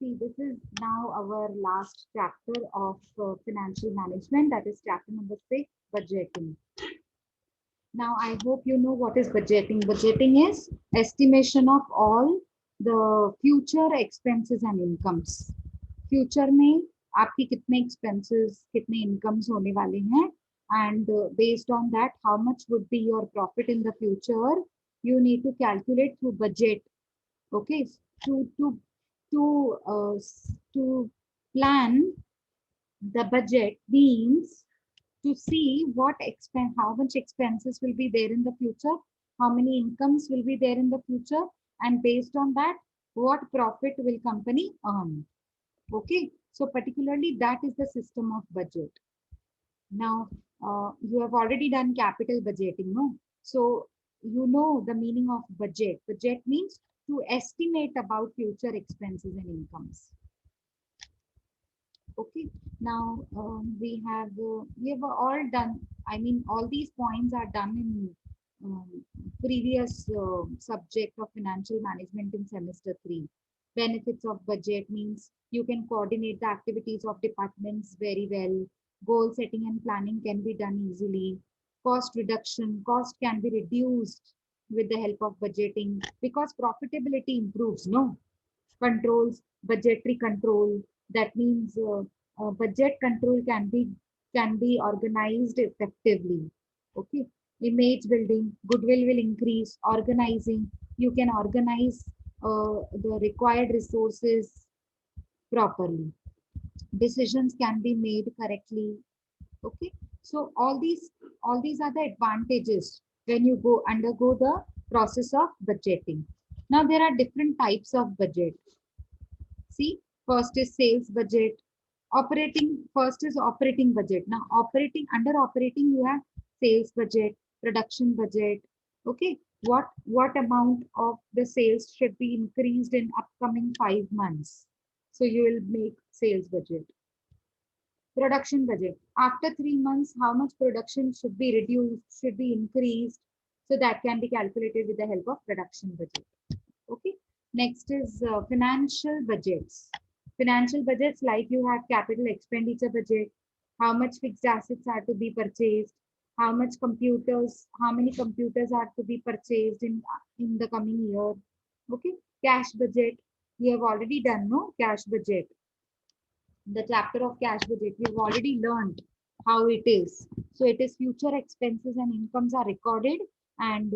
See, this is now our last chapter of financial management. That is chapter number 6, budgeting. Now, I hope you know what is budgeting. Budgeting is estimation of all the future expenses and incomes. Future में आपकी कितने expenses कितने incomes होने वाले हैं and based on that how much would be your profit in the future you need to calculate through budget. Okay, to to to to plan the budget means to see what expense, how much expenses will be there in the future, how many incomes will be there in the future, and based on that, what profit will company earn. Okay, so particularly that is the system of budget. Now, you have already done capital budgeting, no? So you know the meaning of budget. Budget means to estimate about future expenses and incomes. Okay, now we have all done. I mean, all these points are done in previous subject of financial management in semester 3. Benefits of budget means you can coordinate the activities of departments very well. Goal setting and planning can be done easily. Cost reduction, cost can be reduced with the help of budgeting because profitability improves. No, controls, budgetary control. That means budget control can be organized effectively. Okay, image building, goodwill will increase. Organizing, you can organize the required resources properly. Decisions can be made correctly. Okay, so all these are the advantages when you go undergo the process of budgeting. Now there are different types of budget. See, first is sales budget. Operating, first is operating budget. Now, under operating, you have sales budget, production budget. Okay, what amount of the sales should be increased in upcoming 5 months? So you will make sales budget. Production budget. After 3 months, how much production should be reduced, should be increased? So that can be calculated with the help of production budget. Okay. Next is financial budgets. Financial budgets, like you have capital expenditure budget, how much fixed assets are to be purchased, how many computers are to be purchased in the coming year. Okay. Cash budget, we have already done, no? Cash budget. The chapter of cash budget, we've already learned how it is. So it is future expenses and incomes are recorded, and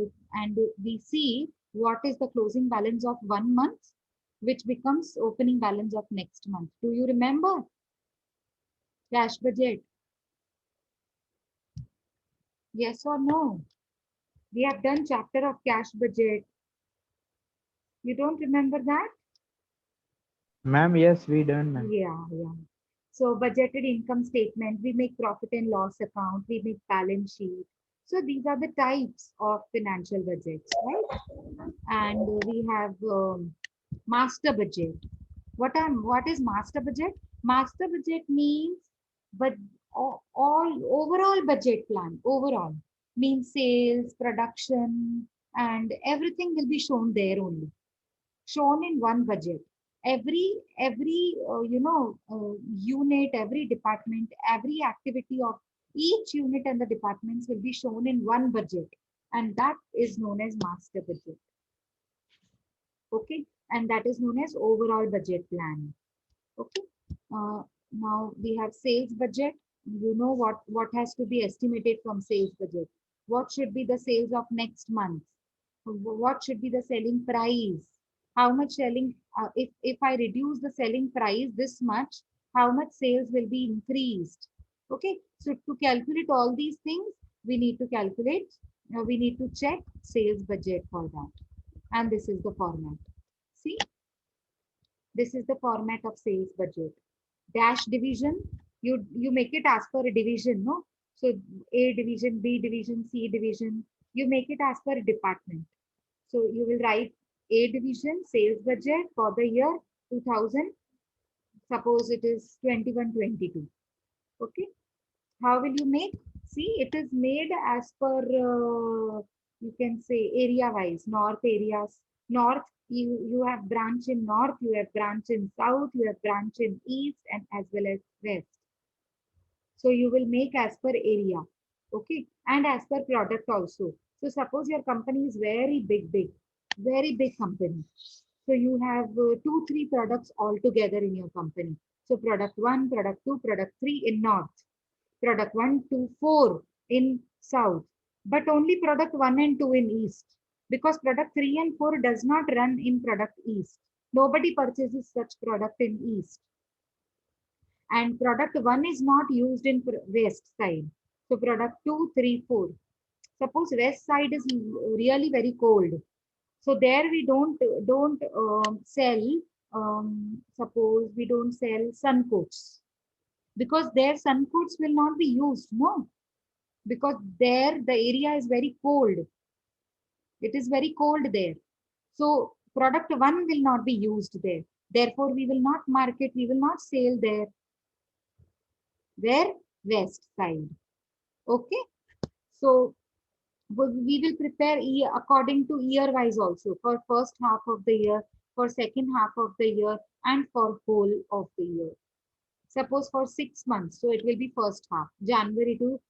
we see what is the closing balance of 1 month, which becomes opening balance of next month. Do you remember cash budget? Yes or no? We have done chapter of cash budget. You don't remember that? Ma'am, yes, we done, ma'am. Yeah, yeah. So budgeted income statement, we make profit and loss account, we make balance sheet. So these are the types of financial budgets, right? And we have master budget. What is master budget? Master budget means, but all overall budget plan. Overall means sales, production, and everything will be shown there only, shown in one budget. Every unit, every department, every activity of each unit and the departments will be shown in one budget, and that is known as master budget. Okay, and that is known as overall budget plan. Okay, uh, now we have sales budget. You know what has to be estimated from sales budget. What should be the sales of next month? What should be the selling price? How much selling, if I reduce the selling price this much, how much sales will be increased? Okay, so to calculate all these things, we need to calculate, we need to check sales budget for that. And this is the format. See, this is the format of sales budget. Dash division, you make it as per a division, no? So A division, B division, C division, you make it as per a department. So you will write A division sales budget for the year 2000. Suppose it is 21-22. Okay. How will you make? See, it is made as per, you can say area wise, north areas, north You have branch in north, you have branch in south, you have branch in east and as well as west. So you will make as per area, okay, and as per product also. So suppose your company is very big company. So you have two, three products all together in your company. So product one, product two, product three in north, product one, two, four in south, but only product one and two in east, because product three and four does not run in product east. Nobody purchases such product in east, and product 1 is not used in west side. So product 2, 3, 4. Suppose west side is really very cold. So there we don't sell, suppose we don't sell sun coats, because their sun coats will not be used, no, because there the area is very cold. It is very cold there. So product 1 will not be used there. Therefore, we will not market, we will not sell there. Where? West side. Okay. So we will prepare year according to year wise also, for first half of the year, for second half of the year, and for whole of the year. Suppose for 6 months, so it will be first half, January to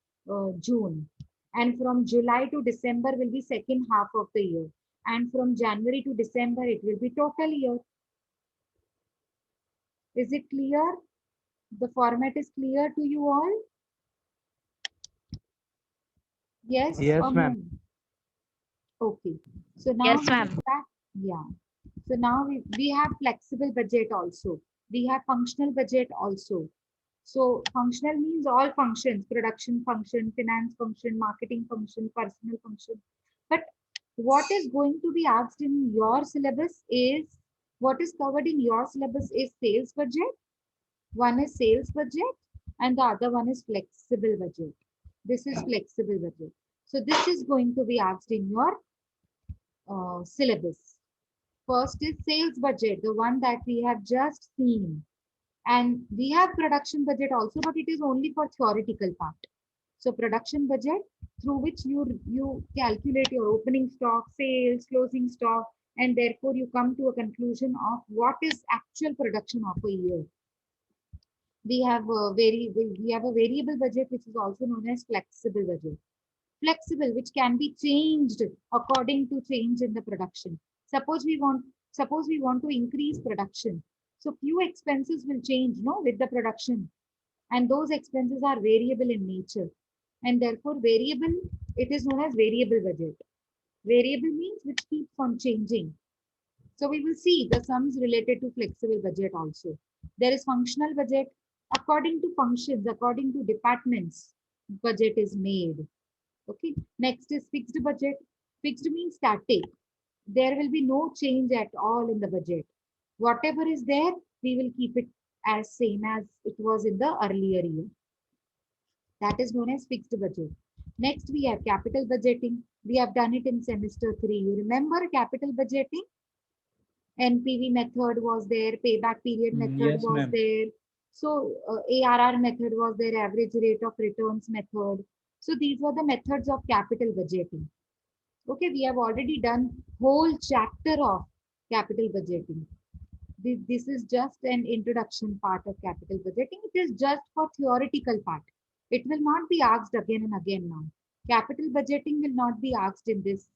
June, and from July to December will be second half of the year, and from January to December it will be total year. Is it clear? The format is clear to you all? Yes Yes, or ma'am. no? Okay. So now Yes, we will ma'am. start. Yeah. So now we have flexible budget also. We have functional budget also. So functional means all functions, production function, finance function, marketing function, personal function. But what is going to be asked in your syllabus is, what is covered in your syllabus is sales budget. One is sales budget and the other one is flexible budget. This is flexible budget. So this is going to be asked in your syllabus. First is sales budget, the one that we have just seen. And we have production budget also, but it is only for theoretical part. So production budget, through which you calculate your opening stock, sales, closing stock, and therefore you come to a conclusion of what is actual production of a year. We have a variable budget, which is also known as flexible budget. Flexible, which can be changed according to change in the production. Suppose we want to increase production, so few expenses will change, no, with the production, and those expenses are variable in nature, and therefore variable, it is known as variable budget. Variable means which keeps on changing. So we will see the sums related to flexible budget also. There is functional budget. According to functions, according to departments, budget is made. Okay. Next is fixed budget. Fixed means static. There will be no change at all in the budget. Whatever is there, we will keep it as same as it was in the earlier year. That is known as fixed budget. Next, we have capital budgeting. We have done it in semester 3. You remember capital budgeting? NPV method was there, payback period method Yes, was ma'am. there. So ARR method was there, average rate of returns method. So these were the methods of capital budgeting. Okay, we have already done whole chapter of capital budgeting. This is just an introduction part of capital budgeting. It is just for theoretical part. It will not be asked again and again now. Capital budgeting will not be asked in this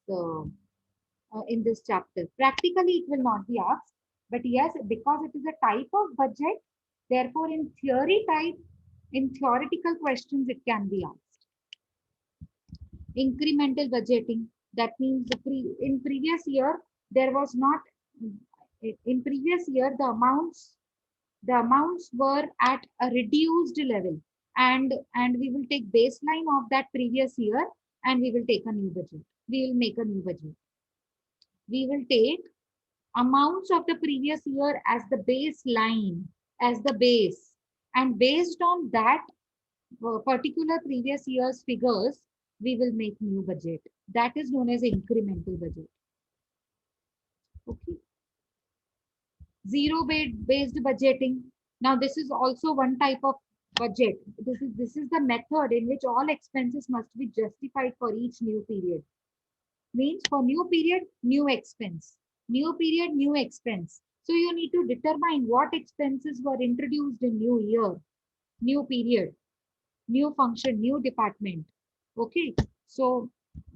chapter. Practically, it will not be asked, but yes, because it is a type of budget, therefore, in theoretical questions, it can be asked. Incremental budgeting, that means in previous year, there was not, in previous year, the amounts were at a reduced level, and we will take baseline of that previous year, and we will take a new budget. We will make a new budget. We will take amounts of the previous year as the baseline, as the base. And based on that particular previous year's figures, we will make new budget. That is known as incremental budget. Okay. Zero-based budgeting. Now, this is also one type of budget. This is the method in which all expenses must be justified for each new period. Means for new period, new expense. New period, new expense. So you need to determine what expenses were introduced in new year, new period, new function, new department. Okay, so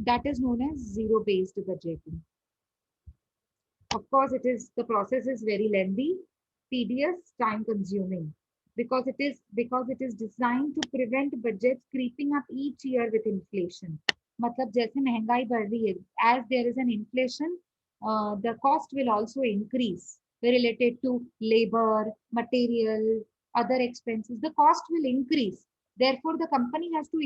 that is known as zero-based budgeting. Of course, the process is very lengthy, tedious, time-consuming because it is designed to prevent budgets creeping up each year with inflation. मतलब जैसे महंगाई बढ़ रही है, as there is an inflation, the cost will also increase related to labor, material, other expenses. The cost will increase. Therefore, the company has to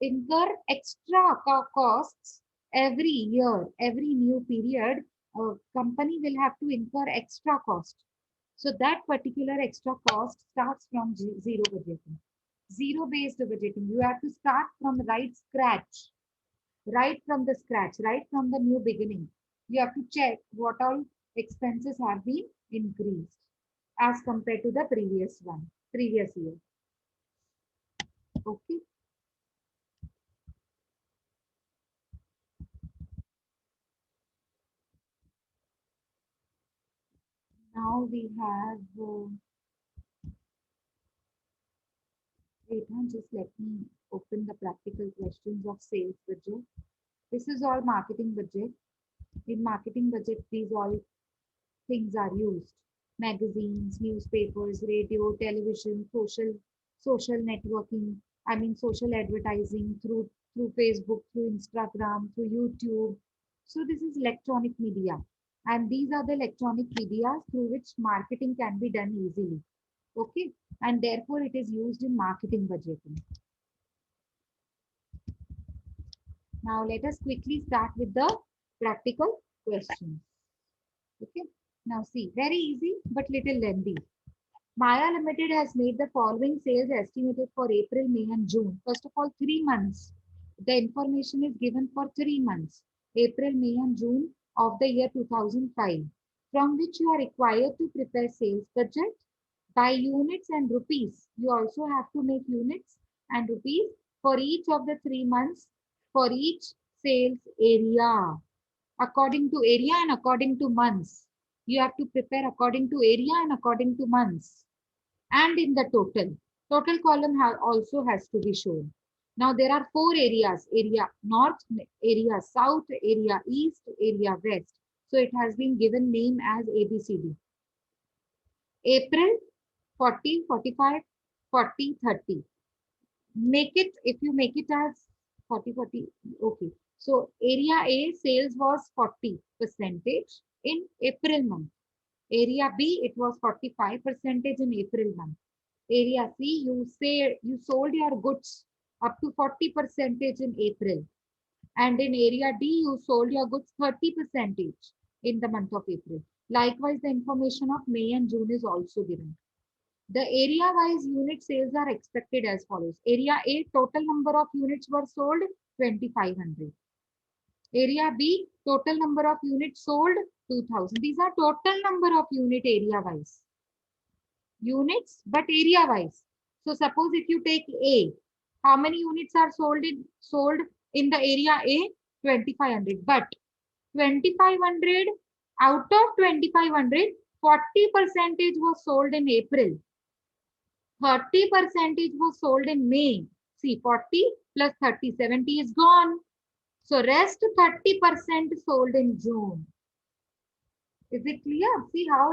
incur extra costs every year, every new period. Company will have to incur extra cost. So that particular extra cost starts from zero budgeting. Zero-based budgeting. You have to start from scratch, right from the scratch, right from the new beginning. You have to check what all expenses have been increased as compared to the previous year. Okay. Now we have, wait, just let me open the practical questions of sales budget. This is all marketing budget. In marketing budget, these all things are used. Magazines, newspapers, radio, television, social networking, social advertising through Facebook, through Instagram, through YouTube. So this is electronic media. And these are the electronic media through which marketing can be done easily. Okay. And therefore it is used in marketing budgeting. Now let us quickly start with the practical questions. Okay. Now see, very easy but little lengthy. Maya Limited has made the following sales estimated for April, May and June. First of all, 3 months. The information is given for 3 months. April, May and June of the year 2005. From which you are required to prepare sales budget by units and rupees. You also have to make units and rupees for each of the 3 months for each sales area. According to area and according to months. You have to prepare according to area and according to months. And in the total column also has to be shown. Now there are 4 areas: area north, area south, area east, area west. So it has been given name as ABCD. April 40, 45, 40, 30. Make it, if you make it as 40, 40, okay. So area A sales was 40% in April month. Area B, it was 45% in April month. Area C, you sold your goods up to 40% in April. And in area D, you sold your goods 30% in the month of April. Likewise, the information of May and June is also given. The area-wise unit sales are expected as follows. Area A, total number of units were sold, 2,500. Area B, total number of units sold, 2,000. These are total number of unit area-wise. Units, but area-wise. So suppose if you take A, how many units are sold in the area A? 2,500. But 2,500, out of 2,500, 40% was sold in April. 30% was sold in May. See, 40 plus 30, 70 is gone. So rest 30% sold in June. Is it clear? See how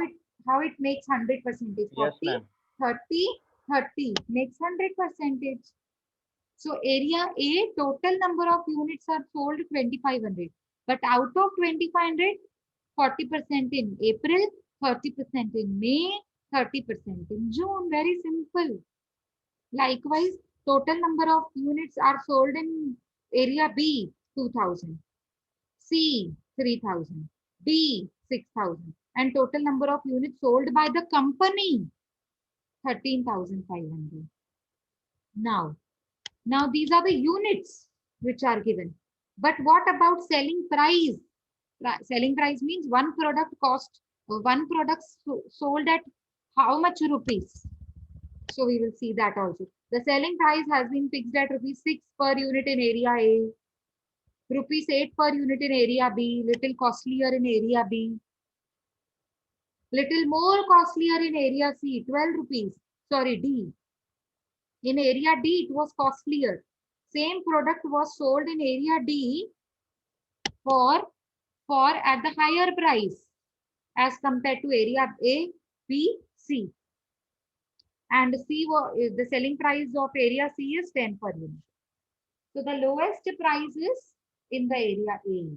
it makes 100%. 40, Yes, 30, 30 makes 100%. So area A, total number of units are sold 2,500. But out of 2,500, 40% in April, 30% in May, 30% in June. Very simple. Likewise, total number of units are sold in area B, 2,000. C, 3,000. D, 6,000. And total number of units sold by the company, 13,500. Now these are the units which are given. But what about selling price? Selling price means one product sold at how much rupees? So we will see that also. The selling price has been fixed at rupees 6 per unit in area A. Rupees 8 per unit in area B, little costlier in area B, little more costlier in area C, 12 rupees. Sorry, D. In area D, it was costlier. Same product was sold in area D for at the higher price as compared to area A, B, C. And the selling price of area C is 10 per unit. So the lowest price is in the area A.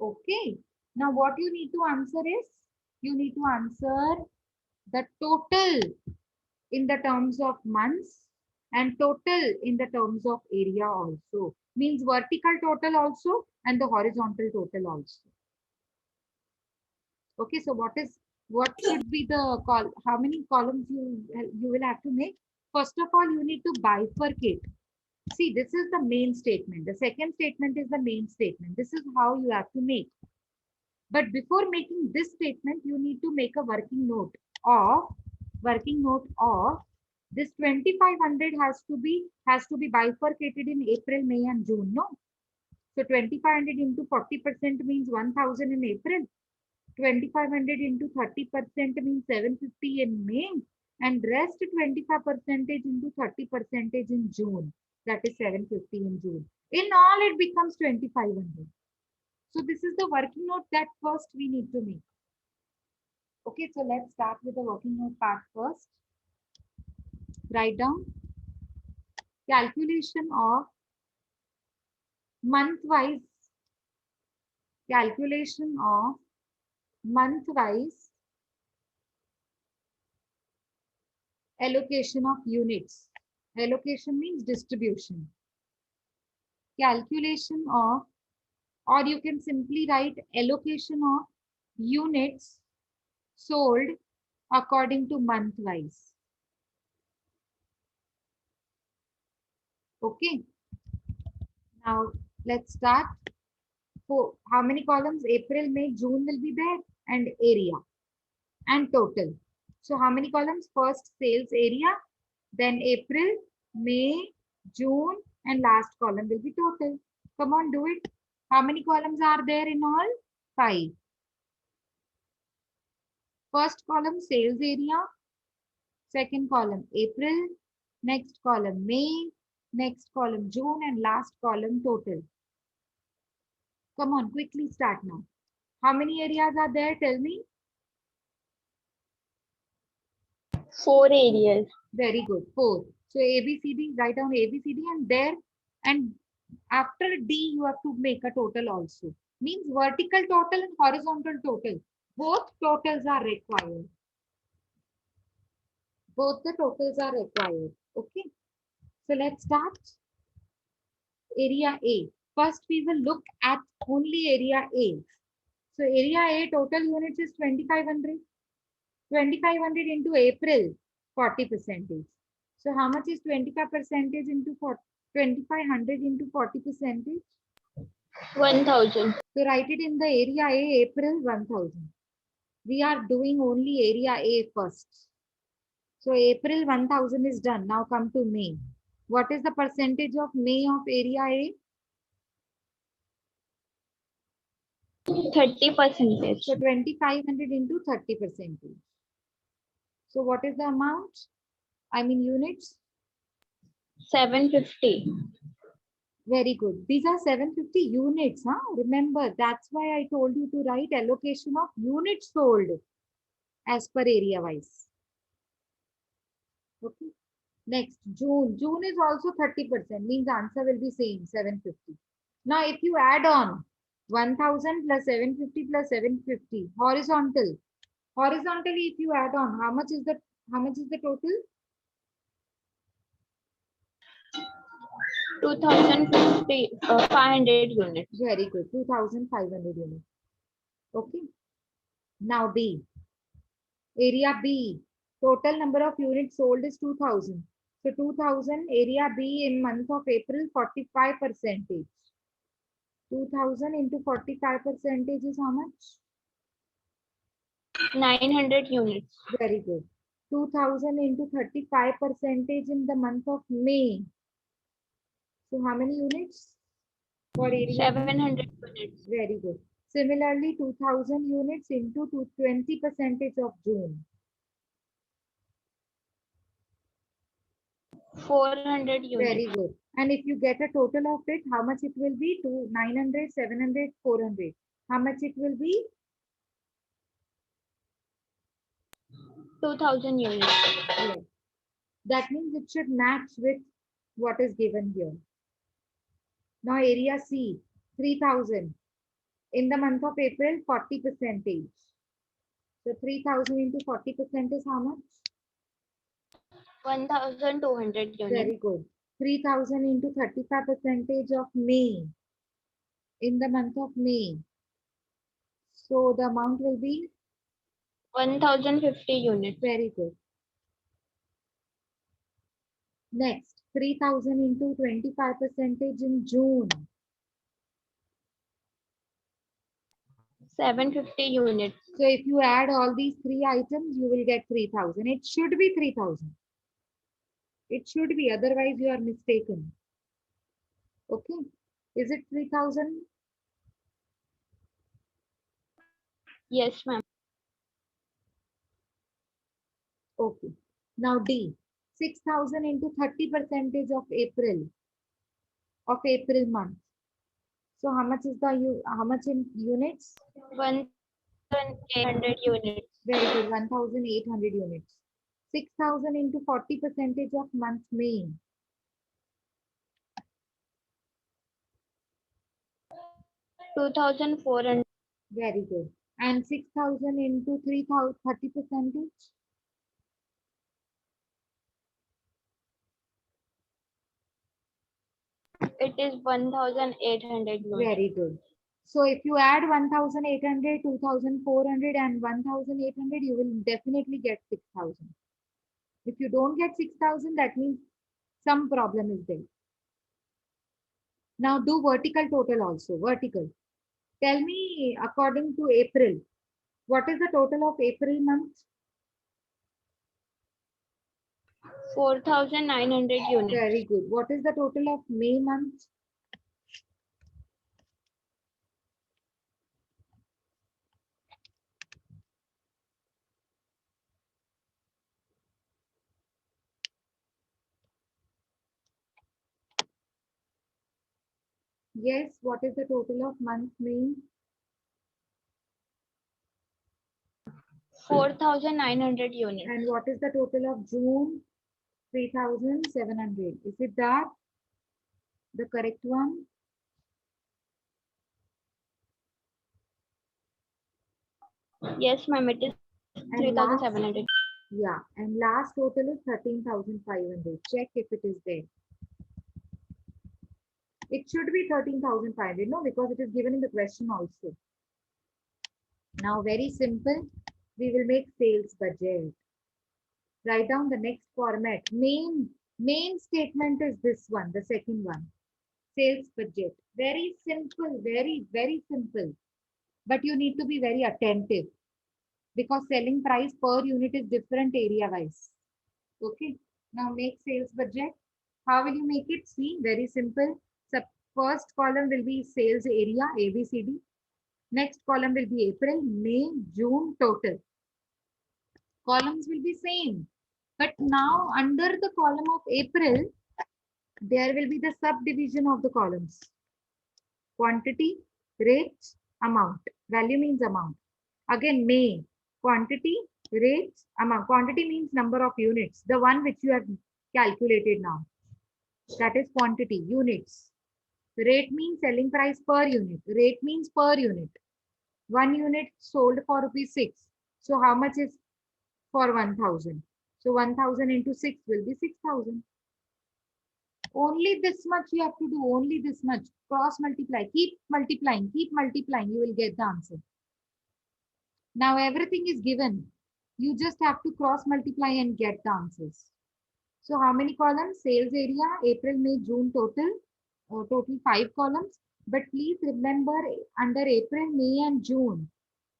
Okay. Now what you need to answer is, you need to answer the total in the terms of months and total in the terms of area also. Means vertical total also and the horizontal total also. Okay, so what should be the call? How many columns you will have to make? First of all, you need to bifurcate. See, this is the main statement. The second statement is the main statement. This is how you have to make. But before making this statement, you need to make a working note of this 2500 has to be bifurcated in April, May, and June. No, so 2500 into 40% means 1000 in April. 2500 into 30% means 750 in May, and rest 25% into 30% in June. That is 750 in June. In all, it becomes 2500. So this is the working note that first we need to make. Okay, so let's start with the working note part first. Write down calculation of month-wise allocation of units. Allocation means distribution. Calculation of, or you can simply write allocation of units sold according to month-wise. Okay. Now let's start. For how many columns? April, May, June will be there, and area and total. So how many columns? First sales area, then April, May, June, and last column will be total. Come on, do it. How many columns are there in all? 5. First column sales area, second column April, next column May, next column June, and last column total. Come on, quickly start now. How many areas are there? Tell me. 4 areas. Very good. 4. So A, B, C, D, write down A, B, C, D, and there, and after D, you have to make a total also. Means vertical total and horizontal total. Both totals are required. Both the totals are required. Okay. So let's start. Area A. First, we will look at only area A. So area A total units is 2500. 2500 into April, 40%. So how much is 25% into 2500 into 40%? 1000. So write it in the area A, April 1000. We are doing only area A first. So April 1000 is done. Now come to May. What is the percentage of May of area A? 30%. So 2500 into 30%. So what is the amount? I mean units. 750. Very good. These are 750 units. Huh? Remember, that's why I told you to write allocation of units sold as per area wise. Okay. Next, June. June is also 30%. Means the answer will be same, 750. Now, if you add on 1000 plus 750 plus 750, horizontal. Horizontally, if you add on, how much is the total? 2050. 500 units. Very good. 2500 units. Okay. Now B. Area B. Total number of units sold is 2000. So 2000 area B in month of April 45%. 2000 into 45% is how much? 900 units. Very good. 2000 into 35% in the month of May. So how many units? For area B? 700 units. Very good. Similarly, 2000 units into 20% of June. 400 units. Very good. And if you get a total of it, how much it will be? 900, 700, 400. How much it will be? 2000 units. Yes. That means it should match with what is given here. Now area C, 3000. In the month of April, 40%. So 3000 into 40% is how much? 1200 units. Very good. 3000 into 35% of May. In the month of May. So the amount will be? 1050 units. Very good. Next, 3000 into 25% in June. 750 units. So if you add all these three items, you will get 3000. It should be 3000. It should be, otherwise you are mistaken. Okay. Is it 3000? Yes, ma'am. Okay. Now D. 6000 into 30% of April month. So how much is how much in units? 1800 units. Very good. 1800 units. 6000 into 40% of month May. 2400. Very good. And 6000 into 3000, 30%? It is 1800 units. Very good. So if you add 1800, 2400 and 1800, you will definitely get 6000. If you don't get 6000, that means some problem is there. Now do vertical total also. Vertical. Tell me according to April, what is the total of April month? 4900 units. Very good. What is the total of May month? Yes, what is the total of month May? 4900 units. And what is the total of June? 3700. Is it that the correct one? Yes, ma'am. It is And last, 3700. yeah, and last total is 13,500. Check if it is there. It should be 13,500, no, because it is given in the question also. Now, very simple. We will make sales budget. Write down the next format. Main statement is this one, the second one. Sales budget. Very simple, very, very simple. But you need to be very attentive because selling price per unit is different area wise. Okay. Now make sales budget. How will you make it? See, very simple. So first column will be sales area, ABCD. Next column will be April, May, June total. Columns will be same. But now under the column of April, there will be the subdivision of the columns. Quantity, rate, amount. Value means amount. Again, May, quantity, rate, amount. Quantity means number of units, the one which you have calculated now. That is quantity, units. Rate means selling price per unit. Rate means per unit. 1 unit sold for ₹6. So how much is for 1000? So 1000 into 6 will be 6000. Only this much you have to do, only this much. Cross multiply, keep multiplying, you will get the answer. Now everything is given. You just have to cross multiply and get the answers. So how many columns? Sales area, April, May, June total. Total 5 columns. But please remember under April, May and June,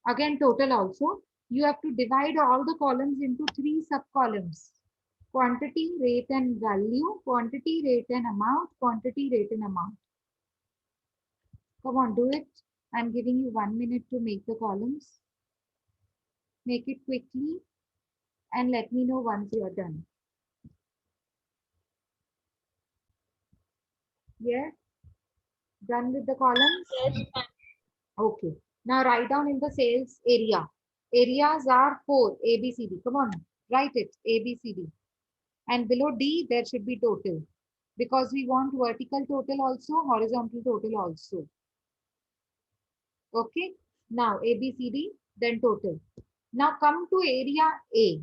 again total also, you have to divide all the columns into 3 sub-columns. Quantity, rate and value, quantity, rate and amount, quantity, rate and amount. Come on, do it. I'm giving you 1 minute to make the columns. Make it quickly and let me know once you are done. Yeah? Done with the columns? Yes, ma'am. Okay. Now write down in the sales area. Areas are 4, A, B, C, D. Come on, write it, A, B, C, D. And below D, there should be total. Because we want vertical total also, horizontal total also. Okay. Now A, B, C, D, then total. Now come to area A.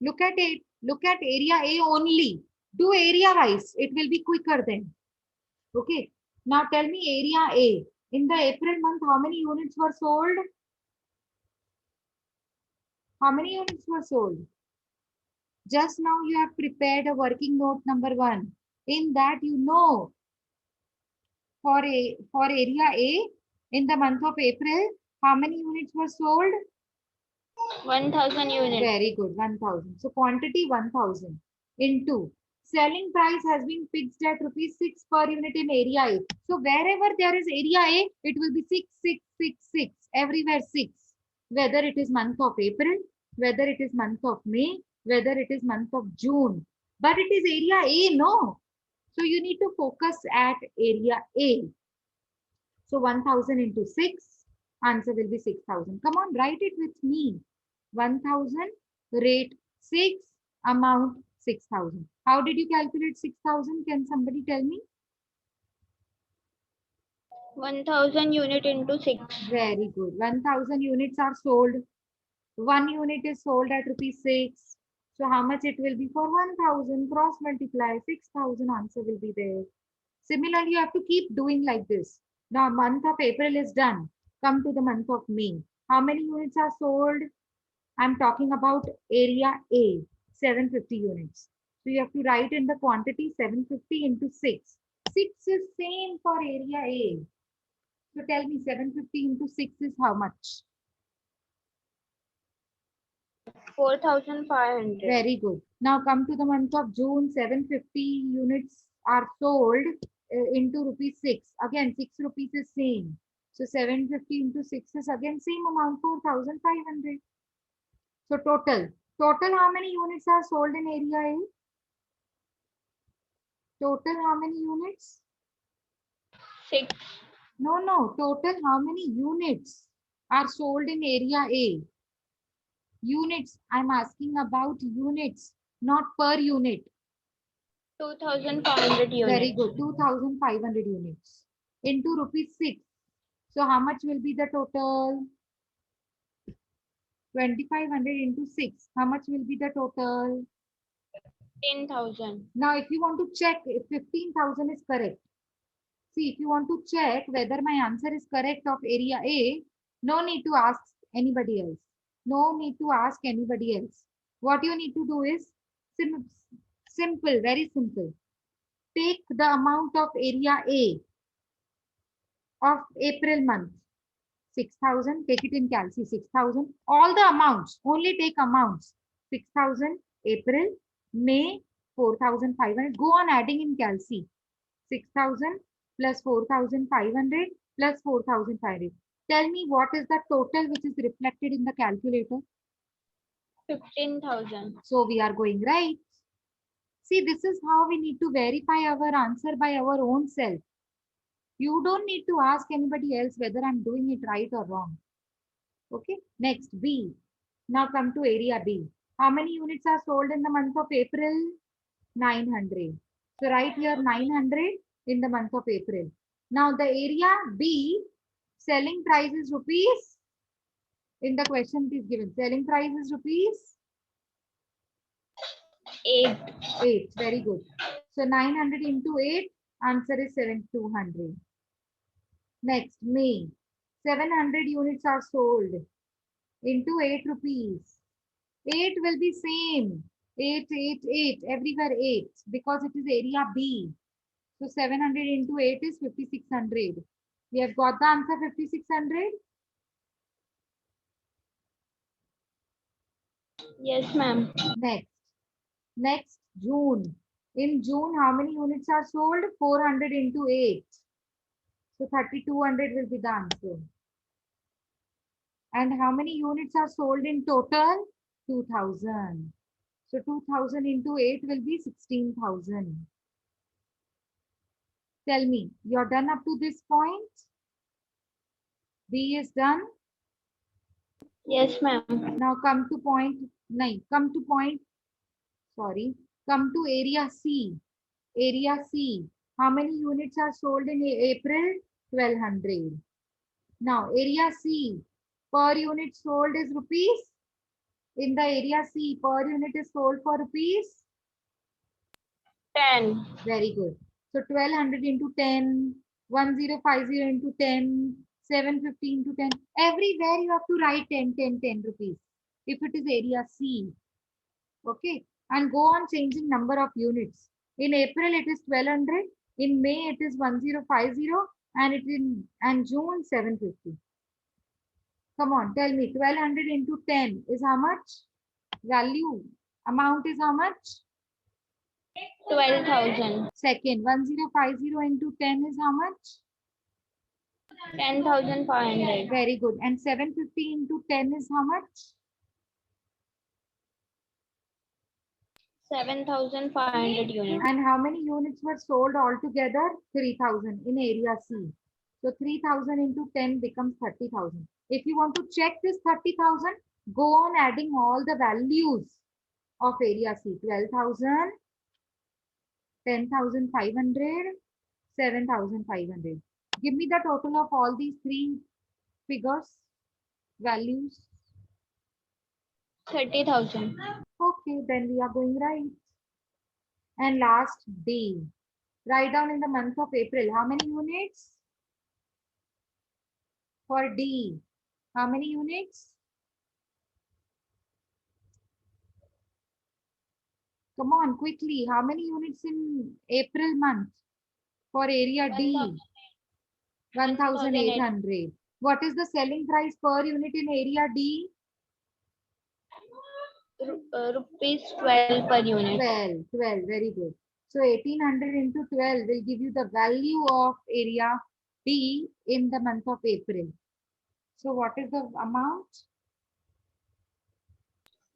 Look at it. Look at area A only. Do area wise. It will be quicker then. Okay. Now tell me area A. In the April month, how many units were sold? How many units were sold? Just now you have prepared a working note number 1. In that you know for area A in the month of April, how many units were sold? 1,000 units. Very good, 1000. So quantity 1000 into selling price has been fixed at rupees 6 per unit in area A. So wherever there is area A, it will be 6, 6, 6, 6. Everywhere 6. Whether it is month of April, whether it is month of May, whether it is month of June. But it is area A, no. So you need to focus at area A. So 1000 into 6, answer will be 6000. Come on, write it with me. 1000, rate 6, amount 6000. How did you calculate 6000? Can somebody tell me? 1,000 unit into 6. Very good. 1000 units are sold. 1 unit is sold at rupees 6. So how much it will be for 1000? Cross multiply 6000, answer will be there. Similarly, you have to keep doing like this. Now month of April is done. Come to the month of May. How many units are sold? I'm talking about area A, 750 units. So you have to write in the quantity 750 into 6. 6 is same for area A. So tell me 750 into 6 is how much? 4,500. Very good. Now come to the month of June, 750 units are sold into rupees 6. Again, 6 rupees is same. So 750 into 6 is again same amount, 4,500. So total how many units are sold in area A? Total how many units? 6. No, total how many units are sold in area A? Units, I'm asking about units, not per unit. 2,500 units. Very good, 2,500 units into rupees 6. So how much will be the total? 2,500 into 6. How much will be the total? 10,000. Now, if you want to check if 15,000 is correct, see, if you want to check whether my answer is correct of area A, no need to ask anybody else. No need to ask anybody else. What you need to do is simple, very simple. Take the amount of area A of April month. 6,000, take it in calci, 6,000. All the amounts, only take amounts. 6,000, April, May, 4,500. Go on adding in calci. 6,000 plus 4,500 plus 4,500. Tell me what is the total which is reflected in the calculator. 15,000. So we are going right. See, this is how we need to verify our answer by our own self. You don't need to ask anybody else whether I'm doing it right or wrong. Okay, next B. Now come to area B. How many units are sold in the month of April? 900. So write here 900 in the month of April. Now the area B, selling price is rupees. In the question it is given. Selling price is rupees 8. 8. Very good. So 900 into 8, answer is 7,200. Next, May. 700 units are sold into 8 rupees. 8 will be same. 8, 8, 8. Everywhere 8 because it is area B. So 700 into 8 is 5,600. We have got the answer 5,600. Yes, ma'am. Next, June. In June, how many units are sold? 400 into 8. So 3,200 will be the answer. And how many units are sold in total? 2,000. So 2,000 into 8 will be 16,000. Tell me, you're done up to this point? B is done. Yes, ma'am. Now come to point, come to area C. Area C. How many units are sold in April? 1,200. Now area C, per unit sold is rupees. In the area C, per unit is sold for rupees. 10. Very good. So 1,200 into 10, 1,050 into 10, 750 into 10. Everywhere you have to write 10, 10, 10 rupees. If it is area C. Okay. And go on changing number of units. In April, it is 1,200. In May, it is 1,050. And June, 750. Come on, tell me. 1,200 into 10 is how much? Value. Amount is how much? 12,000. Second, 1,050 into 10 is how much? 10,500. Very good. And 750 into 10 is how much? 7,500 units. And how many units were sold altogether? 3,000 in area C. So 3,000 into 10 becomes 30,000. If you want to check this 30,000, go on adding all the values of area C. 12,000, 10,500, 7,500. Give me the total of all these three figures, values. 30,000. Okay, then we are going right. And last D. Write down in the month of April. How many units? For D. How many units? Come on, quickly. How many units in April month? For area D. 1,800. What is the selling price per unit in area D? Rupees 12 per unit. 12. Very good. So 1,800 into 12 will give you the value of area D in the month of April. So what is the amount?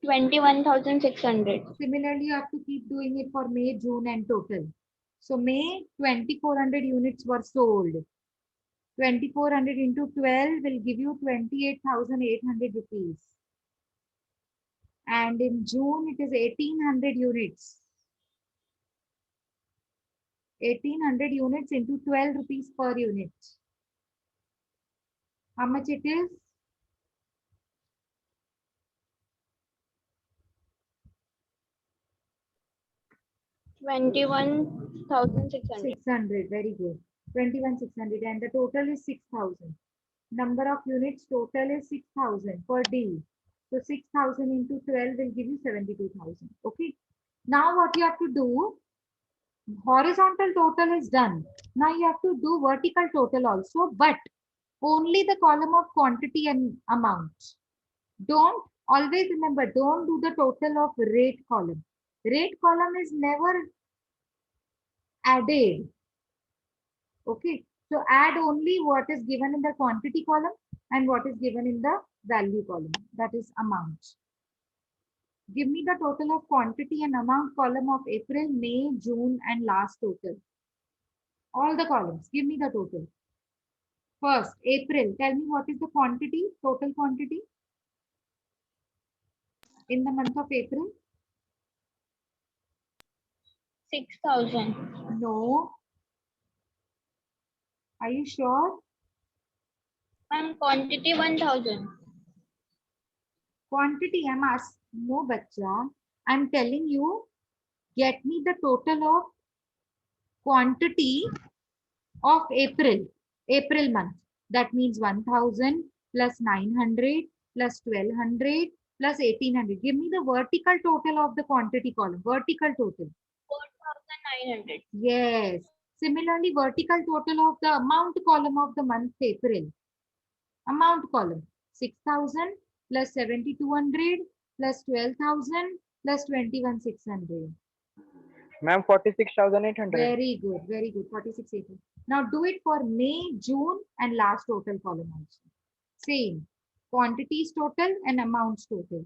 21,600. Similarly, you have to keep doing it for May, June, and total. So May, 2,400 units were sold. 2,400 into 12 will give you 28,800 rupees. And in June, it is 1,800 units. 1,800 units into 12 rupees per unit. How much it is? $21,600. 600. Very good. 21,600. And the total is 6,000. Number of units total is 6,000 per day. So 6,000 into 12 will give you 72,000. Okay. Now what you have to do, horizontal total is done. Now you have to do vertical total also, but only the column of quantity and amount. Don't always remember, don't do the total of rate column. Rate column is never added. Okay. So add only what is given in the quantity column and what is given in the value column. That is amount. Give me the total of quantity and amount column of April, May, June, and last total. All the columns. Give me the total. First, April. Tell me what is the quantity, total quantity in the month of April? 6,000. No. Are you sure? And quantity 1,000. Quantity, I'm asked. No, bacha. I'm telling you, get me the total of quantity of April month. That means 1,000 plus 900 plus 1,200 plus 1,800. Give me the vertical total of the quantity column. Vertical total. 4,900. Yes. Similarly, vertical total of the amount column of the month April. Amount column. 6,000 plus 7,200 plus 12,000 plus 21,600. Ma'am, 46,800. Very good. Very good. 46,800. Now do it for May, June, and last total column also. Same. Quantities total and amounts total.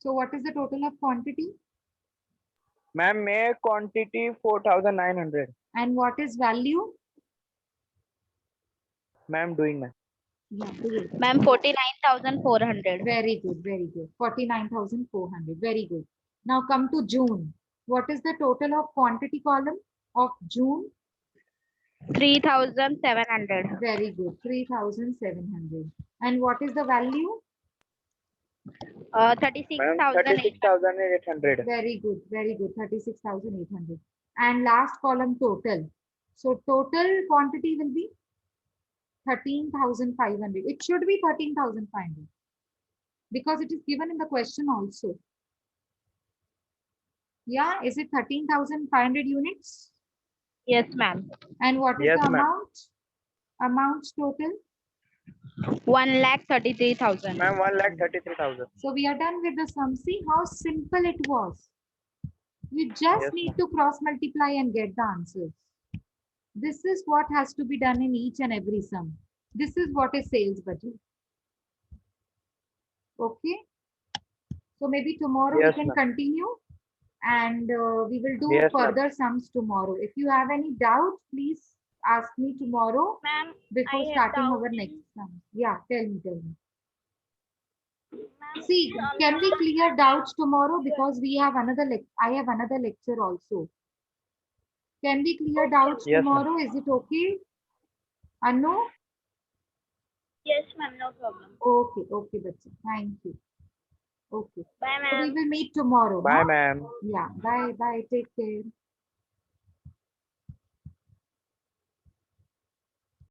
So what is the total of quantity? Ma'am, May quantity 4,900. And what is value? Ma'am, doing ma'am. Yeah, do it. Ma'am, 49,400. Very good, very good. 49,400. Very good. Now come to June. What is the total of quantity column of June? 3,700. Very good. 3,700. And what is the value? 36,800. 36,800. Very good. Very good. 36,800. And last column total. So total quantity will be 13,500. It should be 13,500 because it is given in the question also. Yeah, is it 13,500 units? Yes, ma'am. And what is Yes, the ma'am. amount? Amount total. 1,33,000. Ma'am, 1,33,000. So we are done with the sum. See how simple it was. You just Yes, need ma'am. to cross multiply and get the answers. This is what has to be done in each and every sum. This is what is sales budget. Okay. So maybe tomorrow Yes, we can ma'am. continue and we will do Yes, ma'am. further sums tomorrow. If you have any doubt, please ask me tomorrow Ma'am, before I have starting doubt our in- next sum. Yeah, tell me. ma'am, See, can we clear doubts tomorrow because we have another I have another lecture also. Can we clear doubts Yes, ma'am. tomorrow? Is it okay? Anu? Yes, ma'am, no problem. Okay, okay, bacha. Thank you. Okay. Bye, So we ma'am. will meet tomorrow. Bye, huh? ma'am. Yeah, bye, bye. Take care.